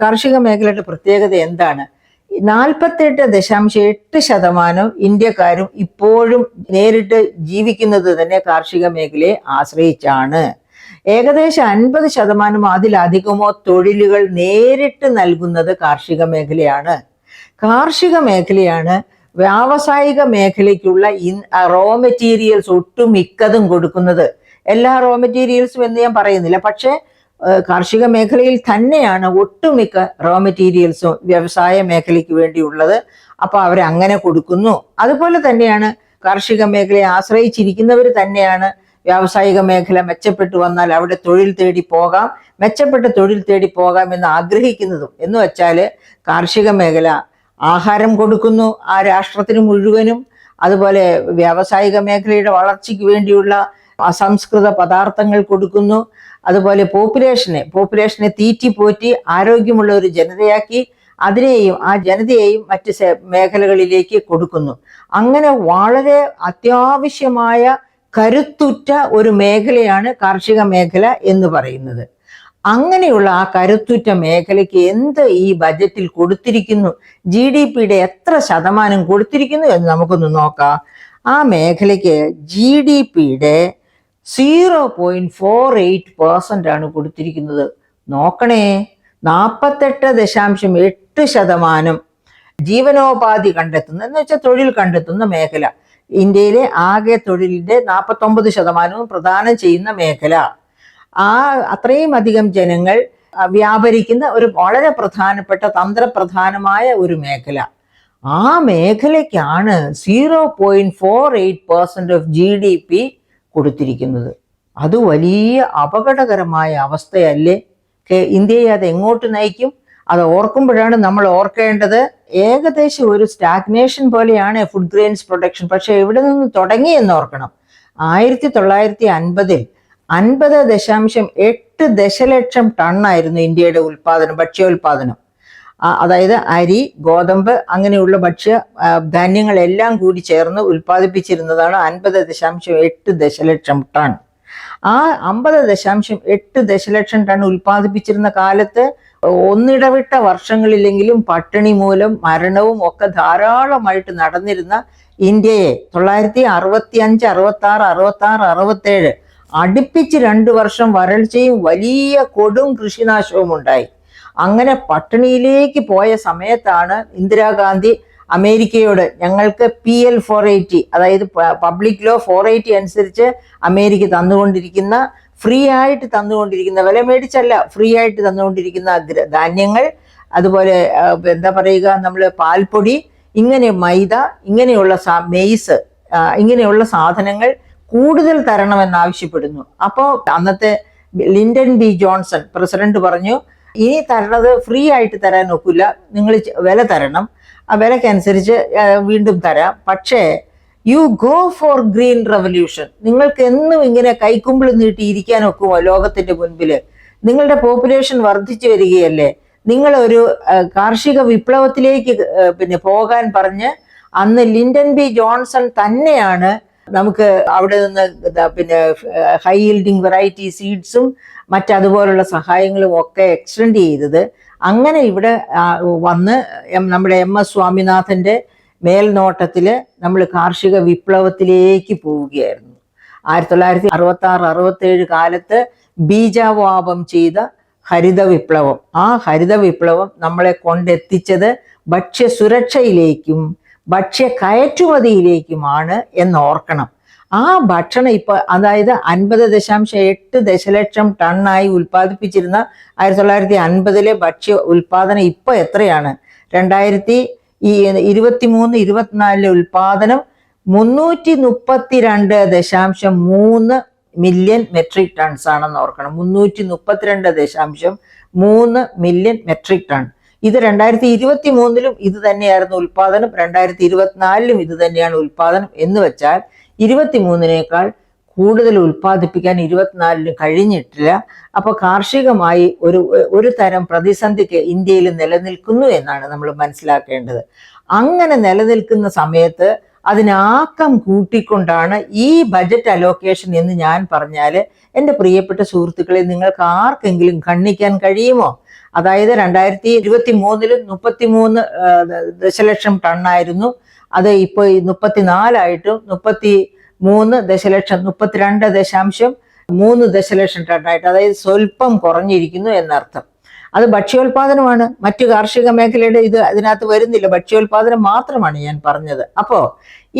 കാർഷിക മേഖലയുടെ പ്രത്യേകത എന്താണ്? 48.8% ഇന്ത്യക്കാരും ഇപ്പോഴും നേരിട്ട് ജീവിക്കുന്നത് തന്നെ കാർഷിക മേഖലയെ ആശ്രയിച്ചാണ്. ഏകദേശം 50% അതിലധികമോ തൊഴിലുകൾ നേരിട്ട് നൽകുന്നത് കാർഷിക മേഖലയാണ്. കാർഷിക മേഖലയാണ് വ്യാവസായിക മേഖലയ്ക്കുള്ള റോ മെറ്റീരിയൽസ് ഒട്ടുമിക്കതും കൊടുക്കുന്നത്. എല്ലാ റോ മെറ്റീരിയൽസും എന്ന് ഞാൻ പറയുന്നില്ല, പക്ഷെ കാർഷിക മേഖലയിൽ തന്നെയാണ് ഒട്ടുമിക്ക റോ മെറ്റീരിയൽസും വ്യവസായ മേഖലയ്ക്ക് വേണ്ടിയുള്ളത്. അപ്പൊ അവരങ്ങനെ കൊടുക്കുന്നു. അതുപോലെ തന്നെയാണ് കാർഷിക മേഖലയെ ആശ്രയിച്ചിരിക്കുന്നവർ തന്നെയാണ് വ്യാവസായിക മേഖല മെച്ചപ്പെട്ടു വന്നാൽ അവിടെ തൊഴിൽ തേടി പോകാം, മെച്ചപ്പെട്ട തൊഴിൽ തേടി പോകാം എന്ന് ആഗ്രഹിക്കുന്നതും. എന്ന് വെച്ചാൽ കാർഷിക മേഖല ആഹാരം കൊടുക്കുന്നു ആ രാഷ്ട്രത്തിന് മുഴുവനും. അതുപോലെ വ്യാവസായിക മേഖലയുടെ വളർച്ചയ്ക്ക് വേണ്ടിയുള്ള അസംസ്കൃത പദാർത്ഥങ്ങൾ കൊടുക്കുന്നു. അതുപോലെ പോപ്പുലേഷനെ തീറ്റിപ്പോറ്റി ആരോഗ്യമുള്ള ഒരു ജനതയാക്കി ആ ജനതയെയും മറ്റ് മേഖലകളിലേക്ക് കൊടുക്കുന്നു. അങ്ങനെ വളരെ അത്യാവശ്യമായ കരുത്തുറ്റ ഒരു മേഖലയാണ് കാർഷിക മേഖല എന്ന് പറയുന്നത്. അങ്ങനെയുള്ള ആ കരുത്തുറ്റ മേഖലയ്ക്ക് എന്ത് ഈ ബജറ്റിൽ കൊടുത്തിരിക്കുന്നു, GDPയുടെ എത്ര ശതമാനം കൊടുത്തിരിക്കുന്നു എന്ന് നമുക്കൊന്ന് നോക്കാം. ആ മേഖലയ്ക്ക് GDPയുടെ 0.48% ആണ് കൊടുത്തിരിക്കുന്നത്. നോക്കണേ, 48.8% ജീവനോപാധി കണ്ടെത്തുന്ന, എന്ന് വെച്ചാൽ തൊഴിൽ കണ്ടെത്തുന്ന മേഖല. ഇന്ത്യയിലെ ആകെ തൊഴിലിന്റെ 49% പ്രദാനം ചെയ്യുന്ന മേഖല. അത്രയും അധികം ജനങ്ങൾ വ്യാപരിക്കുന്ന ഒരു വളരെ പ്രധാനപ്പെട്ട തന്ത്രപ്രധാനമായ ഒരു മേഖല. ആ മേഖലയ്ക്കാണ് 0.48% ഓഫ് GDP കൊടുത്തിരിക്കുന്നത്. അത് വലിയ അപകടകരമായ അവസ്ഥയല്ലേ? ഇന്ത്യയെ അത് എങ്ങോട്ട് നയിക്കും? അത് ഓർക്കുമ്പോഴാണ് നമ്മൾ ഓർക്കേണ്ടത്, ഏകദേശം ഒരു സ്റ്റാഗ്നേഷൻ പോലെയാണ് ഫുഡ് ഗ്രെയിൻസ് പ്രൊഡക്ഷൻ. പക്ഷെ എവിടെ നിന്ന് തുടങ്ങി എന്ന് ഓർക്കണം. 1950 50.8 ദശലക്ഷം ടണ്ണായിരുന്നു ഇന്ത്യയുടെ ഭക്ഷ്യോൽപാദനം. അതായത് അരി, ഗോതമ്പ് അങ്ങനെയുള്ള ഭക്ഷ്യ ധാന്യങ്ങളെല്ലാം കൂടി ചേർന്ന് ഉൽപ്പാദിപ്പിച്ചിരുന്നതാണ് 50.8 ദശലക്ഷം ടൺ. ആ 50.8 ദശലക്ഷം ടൺ ഉൽപ്പാദിപ്പിച്ചിരുന്ന കാലത്ത് ഒന്നിടവിട്ട വർഷങ്ങളിലെങ്കിലും പട്ടിണി മൂലം മരണവും ഒക്കെ ധാരാളമായിട്ട് നടന്നിരുന്ന ഇന്ത്യയെ 1965, 66, 67 അടുപ്പിച്ച് 2 വർഷം വരൾച്ചയും വലിയ കൊടും കൃഷിനാശവും ഉണ്ടായി. അങ്ങനെ പട്ടിണിയിലേക്ക് പോയ സമയത്താണ് ഇന്ദിരാഗാന്ധി അമേരിക്കയോട് ഞങ്ങൾക്ക് PL 480, അതായത് പബ്ലിക് ലോ 480 അനുസരിച്ച് അമേരിക്ക തന്നുകൊണ്ടിരിക്കുന്ന, ഫ്രീ ആയിട്ട് തന്നുകൊണ്ടിരിക്കുന്ന, വില മേടിച്ചല്ല, ഫ്രീ ആയിട്ട് തന്നുകൊണ്ടിരിക്കുന്ന ധാന്യങ്ങൾ, അതുപോലെ എന്താ പറയുക, നമ്മൾ പാൽപ്പൊടി, ഇങ്ങനെ മൈദ, ഇങ്ങനെയുള്ള മെയ്സ്, ഇങ്ങനെയുള്ള സാധനങ്ങൾ കൂടുതൽ തരണമെന്നാവശ്യപ്പെടുന്നു. അപ്പോൾ അന്നത്തെ ലിൻഡൻ B. ജോൺസൺ പ്രസിഡന്റ് പറഞ്ഞു, ഇനി തരണത് ഫ്രീ ആയിട്ട് തരാൻ ഒക്കില്ല, നിങ്ങൾ വില തരണം, ആ വിലക്കനുസരിച്ച് വീണ്ടും തരാം. പക്ഷേ you go for green revolution. നിങ്ങൾക്ക് എന്നും ഇങ്ങനെ കൈക്കുമ്പിൾ നീട്ടിയിരിക്കാൻ ഒക്കുമോ ലോകത്തിന്റെ മുൻപിൽ? നിങ്ങളുടെ പോപ്പുലേഷൻ വർദ്ധിച്ചു വരികയല്ലേ. നിങ്ങൾ ഒരു കാർഷിക വിപ്ലവത്തിലേക്ക് പോകാൻ പറഞ്ഞ് അന്ന് ലിൻഡൻ B. ജോൺസൺ തന്നെയാണ് നമുക്ക് അവിടെ നിന്ന് ഹൈ ഈൽഡിങ് വെറൈറ്റി സീഡ്സും മറ്റതുപോലുള്ള സഹായങ്ങളും ഒക്കെ എക്സ്റ്റെൻഡ് ചെയ്തത്. അങ്ങനെ ഇവിടെ വന്ന് നമ്മുടെ MS സ്വാമിനാഥന്റെ മേൽനോട്ടത്തിൽ നമ്മൾ കാർഷിക വിപ്ലവത്തിലേക്ക് പോവുകയായിരുന്നു. 1966-67 കാലത്ത് ബീജാവാപം ചെയ്ത ഹരിത വിപ്ലവം, ആ ഹരിത വിപ്ലവം നമ്മളെ കൊണ്ടെത്തിച്ചത് ഭക്ഷ്യസുരക്ഷയിലേക്കും ഭക്ഷ്യ കയറ്റുമതിയിലേക്കുമാണ് എന്നോർക്കണം. ആ ഭക്ഷണം അതായത് 50.8 ദശലക്ഷം ടണ്ണായി ഉൽപ്പാദിപ്പിച്ചിരുന്ന 1950 ഭക്ഷ്യ ഉൽപാദനം ഇപ്പൊ എത്രയാണ്? 2023-24 ഉൽപാദനം 332.3 മില്യൺ മെട്രിക് ടൺസ് ആണെന്ന് ഓർക്കണം. 332.3 മില്യൺ മെട്രിക് ടൺ. ഇത് 2023 ഇത് തന്നെയായിരുന്നു ഉൽപാദനം, 2024 ഇത് തന്നെയാണ് ഉൽപാദനം. എന്ന് വെച്ചാൽ 23 കൂടുതൽ ഉൽപ്പാദിപ്പിക്കാൻ 24 കഴിഞ്ഞിട്ടില്ല. അപ്പൊ കാർഷികമായി ഒരു തരം പ്രതിസന്ധിക്ക് ഇന്ത്യയിൽ നിലനിൽക്കുന്നു എന്നാണ് നമ്മൾ മനസ്സിലാക്കേണ്ടത്. അങ്ങനെ നിലനിൽക്കുന്ന സമയത്ത് അതിനാക്കം കൂട്ടിക്കൊണ്ടാണ് ഈ ബജറ്റ് അലോക്കേഷൻ എന്ന് ഞാൻ പറഞ്ഞാൽ എൻ്റെ പ്രിയപ്പെട്ട സുഹൃത്തുക്കളെ, നിങ്ങൾക്ക് ആർക്കെങ്കിലും ഖണ്ഡിക്കാൻ കഴിയുമോ? അതായത് 2023 33 ദശലക്ഷം ടണ്ണായിരുന്നു. അത് ഇപ്പോൾ 34 33 ദശലക്ഷം 32.3 ദശലക്ഷം ടണ്ണായിട്ട്, അതായത് സ്വല്പം കുറഞ്ഞിരിക്കുന്നു എന്നർത്ഥം. അത് ഭക്ഷ്യോൽപാദനമാണ്, മറ്റു കാർഷിക മേഖലയുടെ ഇത് അതിനകത്ത് വരുന്നില്ല. ഭക്ഷ്യോൽപാദനം മാത്രമാണ് ഞാൻ പറഞ്ഞത്. അപ്പോൾ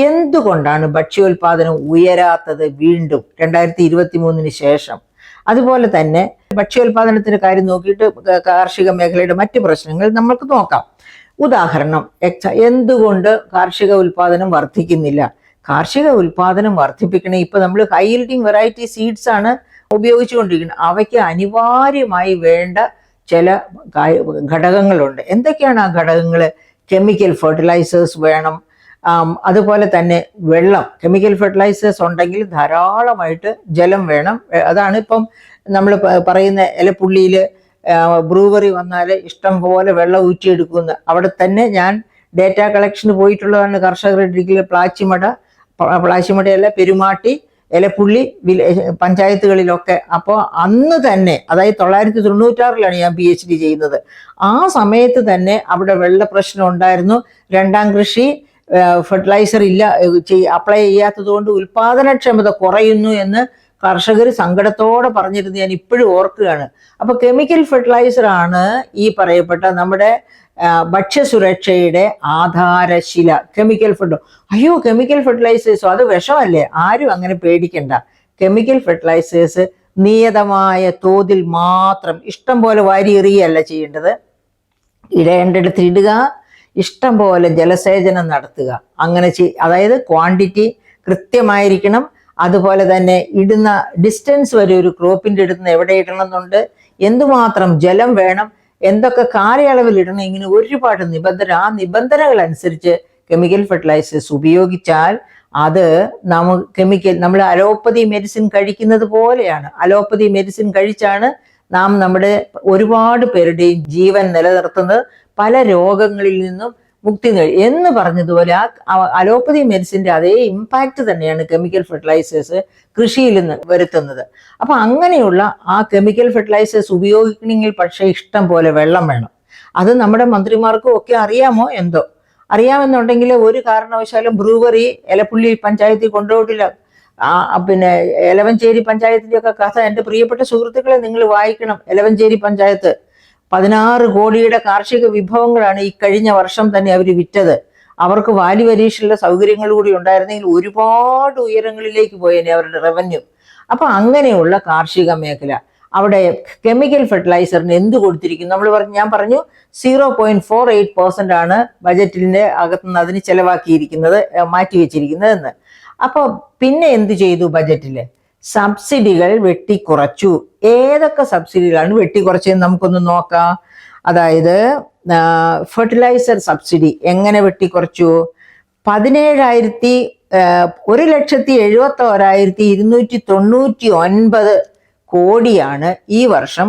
എന്തുകൊണ്ടാണ് ഭക്ഷ്യോൽപാദനം ഉയരാത്തത് വീണ്ടും 2023 ശേഷം? അതുപോലെ തന്നെ ഭക്ഷ്യോൽപാദനത്തിന്റെ കാര്യം നോക്കിയിട്ട് കാർഷിക മേഖലയുടെ മറ്റു പ്രശ്നങ്ങൾ നമുക്ക് നോക്കാം. ഉദാഹരണം, എന്തുകൊണ്ട് കാർഷിക ഉൽപാദനം വർദ്ധിക്കുന്നില്ല? കാർഷിക ഉൽപാദനം വർദ്ധിപ്പിക്കണേ ഇപ്പൊ നമ്മൾ ഹൈ യീൽഡിങ് വെറൈറ്റി സീഡ്സ് ആണ് ഉപയോഗിച്ചുകൊണ്ടിരിക്കുന്നത്. അവയ്ക്ക് അനിവാര്യമായി വേണ്ട ചില ഘടകങ്ങളുണ്ട്. എന്തൊക്കെയാണ് ആ ഘടകങ്ങൾ? കെമിക്കൽ ഫെർട്ടിലൈസേഴ്സ് വേണം, അതുപോലെ തന്നെ വെള്ളം. കെമിക്കൽ ഫെർട്ടിലൈസേഴ്സ് ഉണ്ടെങ്കിൽ ധാരാളമായിട്ട് ജലം വേണം. അതാണ് ഇപ്പം നമ്മൾ പറയുന്ന ഇലപ്പുള്ളിയിൽ ബ്രൂവറി വന്നാൽ ഇഷ്ടം പോലെ വെള്ളം ഊറ്റിയെടുക്കുന്ന. അവിടെ തന്നെ ഞാൻ ഡേറ്റ കളക്ഷന് പോയിട്ടുള്ളതാണ്. കർഷകരുടെ ഇടയിൽ പ്ലാച്ചിമടയല്ല, പെരുമാട്ടി, ഇലപ്പുള്ളി പഞ്ചായത്തുകളിലൊക്കെ. അപ്പോൾ അന്ന് തന്നെ, അതായത് 1996 ഞാൻ PhD ചെയ്യുന്നത്, ആ സമയത്ത് തന്നെ അവിടെ വെള്ള പ്രശ്നം ഉണ്ടായിരുന്നു. രണ്ടാം കൃഷി ഫെർട്ടിലൈസർ അപ്ലൈ ചെയ്യാത്തത് കൊണ്ട് ഉൽപാദനക്ഷമത കുറയുന്നു എന്ന് കർഷകർ സങ്കടത്തോടെ പറഞ്ഞിരുന്നു. ഞാൻ ഇപ്പോഴും ഓർക്കുകയാണ്. അപ്പൊ കെമിക്കൽ ഫെർട്ടിലൈസർ ആണ് ഈ പറയപ്പെട്ട നമ്മുടെ ഭക്ഷ്യസുരക്ഷയുടെ ആധാരശില. കെമിക്കൽ ഫെർട്ടിലൈസേഴ്സോ അത് വിഷമല്ലേ? ആരും അങ്ങനെ പേടിക്കണ്ട. കെമിക്കൽ ഫെർട്ടിലൈസേഴ്സ് നിയതമായ തോതിൽ മാത്രം, ഇഷ്ടം പോലെ വാരി എറിയല്ല ചെയ്യേണ്ടത്. ഇടേണ്ടിടത്ത് ഇടുക, ഇഷ്ടം പോലെ ജലസേചനം നടത്തുക. അങ്ങനെ അതായത് ക്വാണ്ടിറ്റി കൃത്യമായിരിക്കണം. അതുപോലെ തന്നെ ഇടുന്ന ഡിസ്റ്റൻസ് വരെ, ഒരു ക്രോപ്പിന്റെ ഇടുന്ന എവിടെ ഇടണം എന്നുണ്ട്, എന്തുമാത്രം ജലം വേണം, എന്തൊക്കെ കാലയളവിൽ ഇടണം, ഇങ്ങനെ ഒരുപാട് ആ നിബന്ധനകൾ അനുസരിച്ച് കെമിക്കൽ ഫെർട്ടിലൈസേഴ്സ് ഉപയോഗിച്ചാൽ അത് നമ്മൾ അലോപ്പതി മെഡിസിൻ കഴിക്കുന്നത് പോലെയാണ്. അലോപ്പതി മെഡിസിൻ കഴിച്ചാണ് നാം നമ്മുടെ ഒരുപാട് പേരുടെയും ജീവൻ നിലനിർത്തുന്നത്, പല രോഗങ്ങളിൽ നിന്നും മുക്തി നേടി എന്ന് പറഞ്ഞതുപോലെ ആ അലോപ്പതി മെഡിസിന്റെ അതേ ഇമ്പാക്റ്റ് തന്നെയാണ് കെമിക്കൽ ഫെർട്ടിലൈസേഴ്സ് കൃഷിയിൽ നിന്ന് വരുത്തുന്നത്. അപ്പൊ അങ്ങനെയുള്ള ആ കെമിക്കൽ ഫെർട്ടിലൈസേഴ്സ് ഉപയോഗിക്കണമെങ്കിൽ പക്ഷേ ഇഷ്ടം പോലെ വെള്ളം വേണം. അത് നമ്മുടെ മന്ത്രിമാർക്കും ഒക്കെ അറിയാമോ എന്തോ? അറിയാമെന്നുണ്ടെങ്കിൽ ഒരു കാരണവശാലും ബ്രൂവറി എലപ്പുള്ളി പഞ്ചായത്തിൽ കൊണ്ടുപോയിട്ടില്ല. പിന്നെ എലവഞ്ചേരി പഞ്ചായത്തിന്റെ ഒക്കെ കഥ എൻ്റെ പ്രിയപ്പെട്ട സുഹൃത്തുക്കളെ നിങ്ങൾ വായിക്കണം. എലവഞ്ചേരി പഞ്ചായത്ത് 16 കോടിയുടെ കാർഷിക വിഭവങ്ങളാണ് ഈ കഴിഞ്ഞ വർഷം തന്നെ അവർ വിറ്റത്. അവർക്ക് വാലി പരീക്ഷയിലുള്ള സൗകര്യങ്ങൾ കൂടി ഉണ്ടായിരുന്നെങ്കിൽ ഒരുപാട് ഉയരങ്ങളിലേക്ക് പോയേനെ അവരുടെ റവന്യൂ. അപ്പൊ അങ്ങനെയുള്ള കാർഷിക മേഖല, അവിടെ കെമിക്കൽ ഫെർട്ടിലൈസറിന് എന്ത് കൊടുത്തിരിക്കുന്നു? ഞാൻ പറഞ്ഞു 0.48% ആണ് ബജറ്റിന്റെ അകത്തുനിന്ന് അതിന് ചെലവാക്കിയിരിക്കുന്നത്, മാറ്റിവെച്ചിരിക്കുന്നത് എന്ന്. അപ്പൊ പിന്നെ എന്ത് ചെയ്തു? ബജറ്റില് സബ്സിഡികൾ വെട്ടിക്കുറച്ചു. ഏതൊക്കെ സബ്സിഡികളാണ് വെട്ടിക്കുറച്ചതെന്ന് നമുക്കൊന്ന് നോക്കാം. അതായത് ഫെർട്ടിലൈസർ സബ്സിഡി എങ്ങനെ വെട്ടിക്കുറച്ചു? 1,71,299 കോടിയാണ് ഈ വർഷം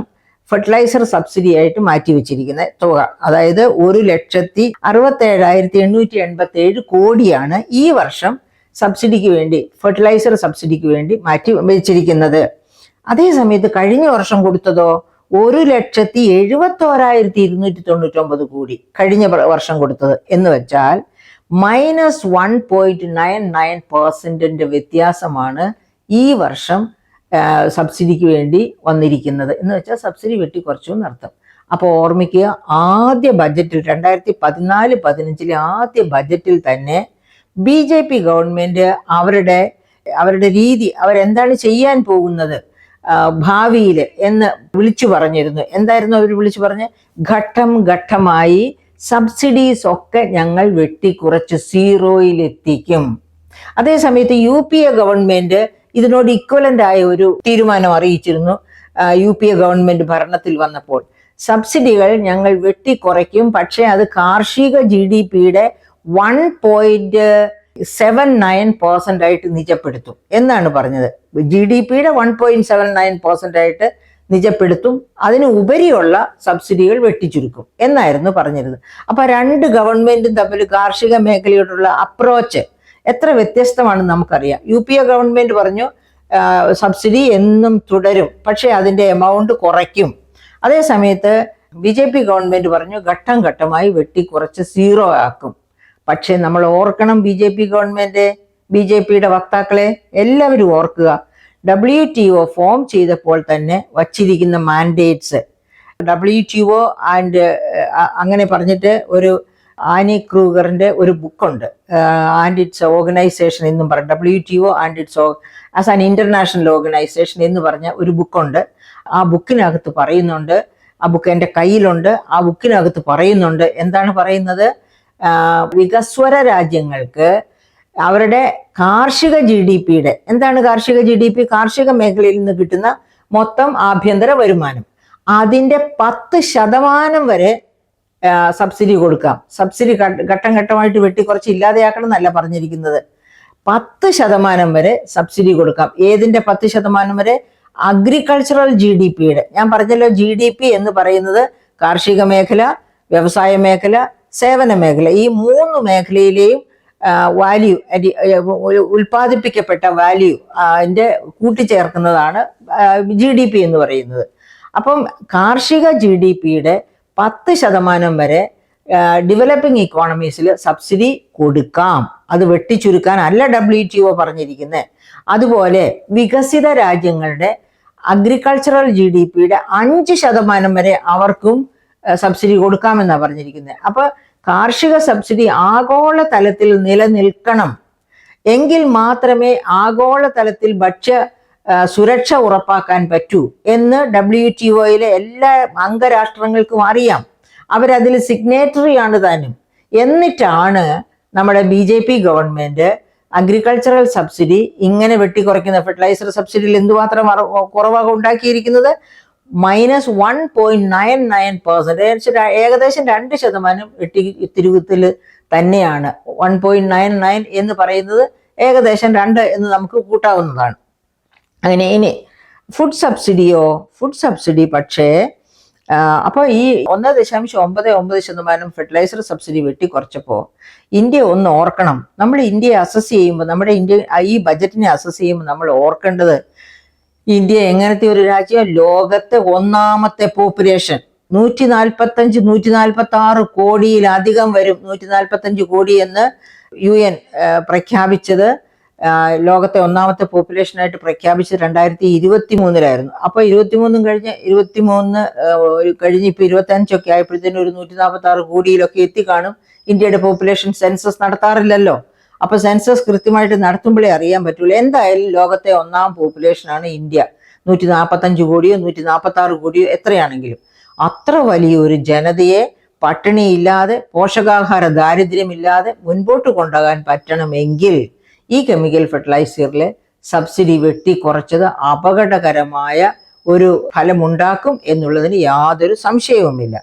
ഫെർട്ടിലൈസർ സബ്സിഡി ആയിട്ട് മാറ്റിവെച്ചിരിക്കുന്ന തുക. അതായത് 1,67,887 കോടിയാണ് ഈ വർഷം സബ്സിഡിക്ക് വേണ്ടി, ഫെർട്ടിലൈസർ സബ്സിഡിക്ക് വേണ്ടി മാറ്റി വെച്ചിരിക്കുന്നത്. അതേ സമയത്ത് കഴിഞ്ഞ വർഷം കൊടുത്തതോ 1,71,299 കോടി കഴിഞ്ഞ വർഷം കൊടുത്തത്. എന്ന് വെച്ചാൽ -1.99% വ്യത്യാസമാണ് ഈ വർഷം സബ്സിഡിക്ക് വേണ്ടി വന്നിരിക്കുന്നത്. എന്ന് വെച്ചാൽ സബ്സിഡി വെട്ടിക്കുറച്ചു എന്നർത്ഥം. അപ്പോൾ ഓർമ്മിക്കുക, ആദ്യ ബജറ്റിൽ 2014-15 ആദ്യ ബജറ്റിൽ തന്നെ BJP ഗവൺമെന്റ് അവരുടെ രീതി, അവരെന്താണ് ചെയ്യാൻ പോകുന്നത് ഭാവിയിൽ എന്ന് വിളിച്ചു പറഞ്ഞിരുന്നു. എന്തായിരുന്നു അവർ വിളിച്ചു പറഞ്ഞ്? ഘട്ടം ഘട്ടമായി സബ്സിഡീസ് ഒക്കെ ഞങ്ങൾ വെട്ടിക്കുറച്ച് 0-ലെത്തിക്കും. അതേസമയത്ത് UPA ഗവൺമെന്റ് ഇതിനോട് ഇക്വലന്റ് ആയ ഒരു തീരുമാനം അറിയിച്ചിരുന്നു. UPA ഗവൺമെന്റ് ഭരണത്തിൽ വന്നപ്പോൾ സബ്സിഡികൾ ഞങ്ങൾ വെട്ടിക്കുറയ്ക്കും, പക്ഷെ അത് കാർഷിക GDPയുടെ 1.79% ആയിട്ട് നിജപ്പെടുത്തും എന്നാണ് പറഞ്ഞത്. GDPയുടെ 1.79% ആയിട്ട് നിജപ്പെടുത്തും, അതിന് ഉപരിയുള്ള സബ്സിഡികൾ വെട്ടിച്ചുരുക്കും എന്നായിരുന്നു പറഞ്ഞിരുന്നത്. അപ്പൊ രണ്ട് ഗവൺമെന്റും തമ്മിൽ കാർഷിക മേഖലയോടുള്ള അപ്രോച്ച് എത്ര വ്യത്യസ്തമാണെന്ന് നമുക്കറിയാം. UPA ഗവൺമെന്റ് പറഞ്ഞു സബ്സിഡി എന്നും തുടരും, പക്ഷേ അതിന്റെ എമൗണ്ട് കുറയ്ക്കും. അതേ സമയത്ത് BJP ഗവൺമെന്റ് പറഞ്ഞു ഘട്ടം ഘട്ടമായി വെട്ടിക്കുറച്ച് 0 ആക്കും. പക്ഷെ നമ്മൾ ഓർക്കണം, BJP ഗവൺമെന്റ്, BJPയുടെ വക്താക്കളെ എല്ലാവരും ഓർക്കുക, WTO ഫോം ചെയ്തപ്പോൾ തന്നെ വച്ചിരിക്കുന്ന മാൻഡേറ്റ്സ്, WTO ആൻഡ് അങ്ങനെ പറഞ്ഞിട്ട് ഒരു ആനി ക്രൂഗറിന്റെ ഒരു ബുക്കുണ്ട്, ആൻഡ് ഇറ്റ്സ് ഓർഗനൈസേഷൻ എന്നും പറഞ്ഞു, WTO and it's as an international organisation എന്ന് പറഞ്ഞ ഒരു ബുക്കുണ്ട്. ആ ബുക്കിനകത്ത് പറയുന്നുണ്ട്, ആ ബുക്ക് എൻ്റെ കയ്യിലുണ്ട്, ആ ബുക്കിനകത്ത് പറയുന്നുണ്ട്, എന്താണ് പറയുന്നത്, വികസ്വര രാജ്യങ്ങൾക്ക് അവരുടെ കാർഷിക GDPയുടെ, എന്താണ് കാർഷിക GDP, കാർഷിക മേഖലയിൽ നിന്ന് കിട്ടുന്ന മൊത്തം ആഭ്യന്തര വരുമാനം, അതിൻ്റെ 10% വരെ സബ്സിഡി കൊടുക്കാം. സബ്സിഡി ഘട്ടം ഘട്ടമായിട്ട് വെട്ടിക്കുറച്ച് ഇല്ലാതെയാക്കണം എന്നല്ല പറഞ്ഞിരിക്കുന്നത്, 10% വരെ സബ്സിഡി കൊടുക്കാം. ഏതിൻ്റെ 10% വരെ? അഗ്രികൾച്ചറൽ GDPയുടെ. ഞാൻ പറഞ്ഞല്ലോ, GDP എന്ന് പറയുന്നത് കാർഷിക മേഖല, വ്യവസായ മേഖല, സേവന മേഖല, ഈ 3 മേഖലയിലെയും വാല്യൂ, ഉൽപ്പാദിപ്പിക്കപ്പെട്ട വാല്യൂ അതിൻ്റെ കൂട്ടിച്ചേർക്കുന്നതാണ് GDP എന്ന് പറയുന്നത്. അപ്പം കാർഷിക GDPയുടെ 10% വരെ ഡെവലപ്പിംഗ് ഇക്കോണമീസിൽ സബ്സിഡി കൊടുക്കാം. അത് വെട്ടിച്ചുരുക്കാൻ അല്ല WTO പറഞ്ഞിരിക്കുന്നത്. അതുപോലെ വികസിത രാജ്യങ്ങളുടെ അഗ്രികൾച്ചറൽ GDPയുടെ 5% വരെ അവർക്കും സബ്സിഡി കൊടുക്കാമെന്നാണ് പറഞ്ഞിരിക്കുന്നത്. അപ്പൊ കാർഷിക സബ്സിഡി ആഗോള തലത്തിൽ നിലനിൽക്കണം, എങ്കിൽ മാത്രമേ ആഗോള തലത്തിൽ ഭക്ഷ്യ സുരക്ഷ ഉറപ്പാക്കാൻ പറ്റൂ എന്ന് WTOയിലെ എല്ലാ അംഗരാഷ്ട്രങ്ങൾക്കും അറിയാം. അവരതിൽ സിഗ്നേറ്ററി ആണ് താനും. എന്നിട്ടാണ് നമ്മുടെ BJP ഗവൺമെന്റ് അഗ്രികൾച്ചറൽ സബ്സിഡി ഇങ്ങനെ വെട്ടിക്കുറയ്ക്കുന്ന, ഫെർട്ടിലൈസർ സബ്സിഡിയിൽ എന്തുമാത്രം കുറവാണ് ഉണ്ടാക്കിയിരിക്കുന്നത്, -1.99%, ഏകദേശം 2% വെട്ടിത്തിരുവത്തിൽ തന്നെയാണ്. 1.99 എന്ന് പറയുന്നത് ഏകദേശം 2 എന്ന് നമുക്ക് കൂട്ടാവുന്നതാണ്. അങ്ങനെ ഇനി ഫുഡ് സബ്സിഡി പക്ഷേ അപ്പോൾ ഈ 1.99% ഫെർട്ടിലൈസർ സബ്സിഡി വെട്ടിക്കുറച്ചപ്പോൾ ഇന്ത്യ ഒന്ന് ഓർക്കണം. നമ്മൾ ഇന്ത്യയെ അസസ് ചെയ്യുമ്പോൾ, നമ്മുടെ ഈ ബജറ്റിനെ അസസ് ചെയ്യുമ്പോൾ നമ്മൾ ഓർക്കേണ്ടത്, ഇന്ത്യ എങ്ങനത്തെ ഒരു രാജ്യം, ലോകത്തെ 1ാമത്തെ പോപ്പുലേഷൻ, 146 കോടിയിലധികം വരും. 145 കോടി എന്ന് UN പ്രഖ്യാപിച്ചത്, ലോകത്തെ 1ാമത്തെ പോപ്പുലേഷനായിട്ട് പ്രഖ്യാപിച്ചത് 2023 അപ്പോൾ 23 കഴിഞ്ഞ് ഇപ്പൊ 25 ആയപ്പോഴത്തേനും ഒരു 146 കോടിയിലൊക്കെ എത്തിക്കാണും. ഇന്ത്യയുടെ പോപ്പുലേഷൻ സെൻസസ് നടത്താറില്ലല്ലോ. അപ്പൊ സെൻസസ് കൃത്യമായിട്ട് നടത്തുമ്പോഴേ അറിയാൻ പറ്റുള്ളൂ. എന്തായാലും ലോകത്തെ 1ാം പോപ്പുലേഷനാണ് ഇന്ത്യ. 145 കോടിയോ 146 കോടിയോ എത്രയാണെങ്കിലും അത്ര വലിയ ഒരു ജനതയെ പട്ടിണിയില്ലാതെ, പോഷകാഹാര ദാരിദ്ര്യമില്ലാതെ മുൻപോട്ട് കൊണ്ടുപോകാൻ പറ്റണമെങ്കിൽ ഈ കെമിക്കൽ ഫെർട്ടിലൈസറിലെ സബ്സിഡി വെട്ടിക്കുറച്ചത് അപകടകരമായ ഒരു ഫലമുണ്ടാക്കും എന്നുള്ളതിന് യാതൊരു സംശയവുമില്ല.